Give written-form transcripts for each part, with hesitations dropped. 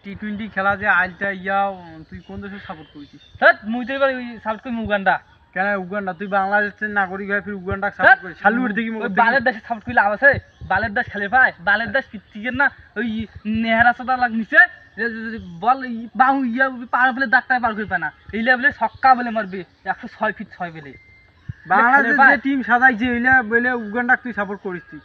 টি-20 খেলা যে আইলটা তুই কোন দেশে সাপোর্ট করিস? মুই তো এবার সাপোর্ট করি উগান্ডা। কেন উগান্ডা? তুই বাংলাদেশের নাগরিক হয়ে ফির উগান্ডা সাপোর্ট করিস? শালুর দেখি ওই বালের দেশে সাপোর্ট করি লাভ আছে? বালের দেশ খেলে পায়, বালের দেশ পিচ্ছিকের না ওই নেহারা সাদা লাগ নিচে বল বাউ পার বলে ডাক্তার পার করে পায় না, এই লেভেলে ছক্কা বলে মারবে 106 ফিট 6 বলে। বাংলাদেশ যে টিম সাজাইছে এইলা বলে উগান্ডা তুই সাপোর্ট করিস? তুই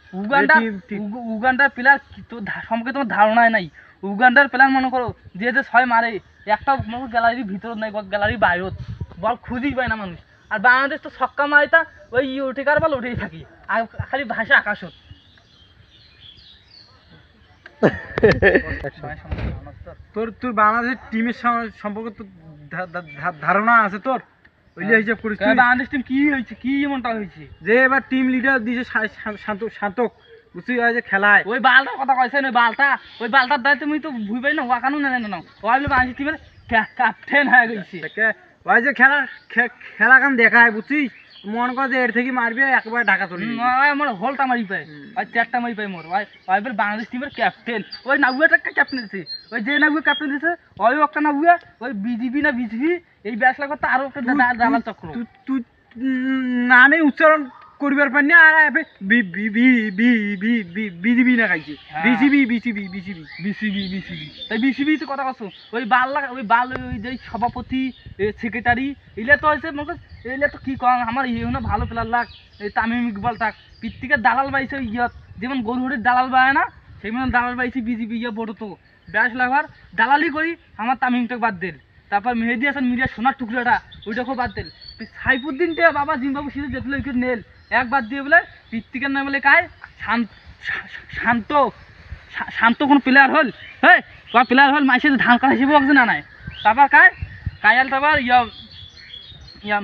উগান্ডার প্লেয়ার তো সম্পর্কে তোমার ধারণাই নাই। উগান্ডার প্লেয়ার মনে করো যে 6 মারে একটা গ্যালারির ভিতর নাই, গ্যালারির বাইরত বল খুঁজেই পায় না মানুষ। আর বাংলাদেশ তো ছক্কা মারিতা ওই উঠেকার বল উঠেই থাকি, আর খালি ভাষা আকাশত। তোর বাংলাদেশের টিমের সম্পর্কে তো ধারণা আছে তোর? ওইলে হিসাব করিস বাংলাদেশ টিম কি হয়েছে, কি এমনটা হয়েছে যে এবার টিম লিডার দিয়েছে শান্তক, বুঝতে পারছি খেলায় ওই বালটার কথা কইছেন। ওই বালটার দায় তুমি তো ভুই পাই না, ওয়াকানো না না ওই বলে বাংলাদেশ টিমের ক্যাপ্টেন হয়ে গেছে। ওই যে খেলা কান দেখায় বুঝছিস, মন কর যে এর থেকে মারবি একবার ঢাকা চলে আমার হোলটা মারি পায়, ওই 4টা মারি পায় মোর। ওই বলে বাংলাদেশ টিমের ক্যাপ্টেন, ওই নাগুয়াটা ক্যাপ্টেন দিছে, ওই যে নাগুয়া ক্যাপ্টেন দিছে ওই একটা নাগুয়া ওই বিজিবি না বিজিবি এই ব্যাস লাগতে আরো একটা দালাল চক্র। তুই নামে উচ্চারণ করিবার পারি না, আর বিজিবি না খাইছে BCB BCB BCB BCB BCB তাই বিসিবি তো কথা কছো। ওই বাল ওই যে সভাপতি সেক্রেটারি এগুলা তো হয়েছে মনে এগুলা তো কি কম আমার না ভালো প্লেয়ার লাগ এই তামিম ইকবাল থাক পিত্তিকে দালাল বাইছে ইয়ত যেমন গরুহরির দালাল বায় না সেই মানে দালাল বাইছে বিজিবি বড় তো ব্যাস লাগার দালালি করি আমার তামিমটাকে বাদ দিল। তারপর মেহেদি হাসান মিডিয়া সোনার টুকরাটা ওইটাকেও বাদ দিল। সাইফুদ্দিনটা বাবা জিম্বাবু সিরিজ দেখলো উইকেট নেল এক বাদ দিয়ে বলে পিত্তিকের নাম বলে কায় শান্ত শান্ত কোন প্লেয়ার হল হ্যাঁ প্লেয়ার হল মাইসে ধান কাটা হিসেবে একজন না নাই। তারপর কায়াল তারপর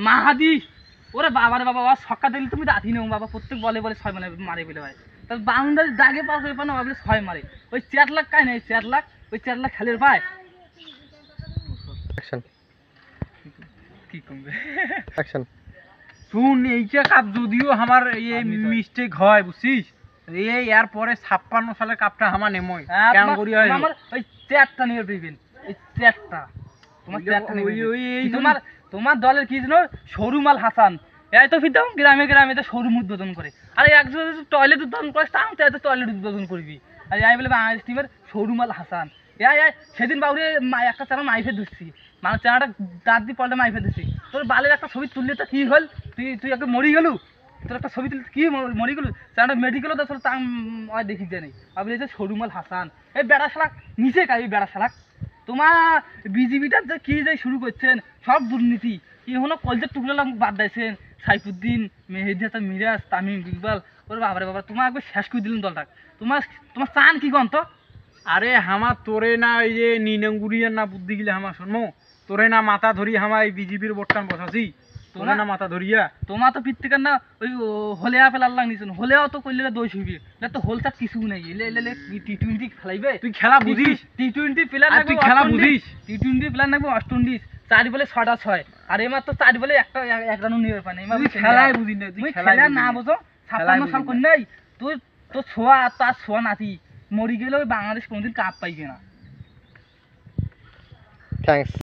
মাহাদি ওরে বাবারে বাবা ছক্কা দিলে তুমি রাধি নেও বাবা, প্রত্যেক বলে 6 মানে মারে বলে ভাই। তাহলে বাংলাদেশ দাগে পাস হয়ে পানো ভাবলে 6 মারে ওই 4 লাখ কায় নেই 4 লাখ ওই 4 লাখ খেলের পায় কি কমবে অ্যাকশন। শুন এইটা কাপ যদিও আমার এই মিস্টেক হয় বুঝছিস, এই এর পরে 56 সালের কাপটা আমার নেমই কেন করি হয় আমার ওই 4টা নিয়ে দিবেন এই 4টা তোমার 4টা নিয়ে তোমার দলের কি জানো শরুমাল হাসান এই তো ফিরতাম গ্রামে গ্রামে তো শোরুম উদ্বোধন করে। আর একজন টয়লেট উদ্বোধন করে তাও তো টয়লেট উদ্বোধন করবি। আর এই বলে বাংলাদেশ টিমের শরুমাল হাসান সেদিন বাবুরে একটা চারা মাইফে ধরছি মানে চারাটা দাঁত দিয়ে পড়লে মাইফে ধরছি। তোর বালের একটা ছবি তুললে তো কি হল, তুই একটা মরি গেলু, তোর একটা ছবি তুললে কি মরি গেলু চারাটা মেডিকেলও তো আসলে তা দেখি জানি আপনি যে শরুমাল হাসান এই বেড়া শালাক নিচে কাই বেড়া শালাক তোমার বিজিবিটার যে কি যে শুরু করছেন সব দুর্নীতি কি হলো কলজের টুকরো বাদ দিয়েছেন সাইফুদ্দিন মেহেদি হাসান মিরাজ তামিম ইকবাল ওরে বাবারে বাবা তোমার একবার শেষ করে দিলেন দলটা। তোমার চান কি গন্ত? আরে হামা তোরে না এই যে নিনঙ্গুরিয়ার না বুদ্ধি গিলে হামা শুনমো তোরে না মাথা ধরি হামা এই বিজিবির বোর্ডটান বসাছি তোরে না মাথা ধরিয়া তোমার তো পিত্তিকার না ওই হলেয়া ফেলার লাগ নিছেন হলেও তো কইলে দোষ হইবে না তো হোলটা কিছু নাই এলে টি-20 খেলাইবে তুই খেলা বুঝিস টি-20 প্লেয়ার লাগবে তুই খেলা বুঝিস টি-20 প্লেয়ার লাগবে ওয়েস্ট ইন্ডিজ 4 বলে 6টা 6 আর এমার তো 4 বলে একটা এক রানও নিবে পায় না এমার খেলাই বুঝিস না তুই খেলা না বুঝো 56 সাল কোন নাই তুই তো ছোয়া তার ছোয়া নাতি মরি গেলে বাংলাদেশ কোনদিন কাপ পাইবে না। থ্যাঙ্কস।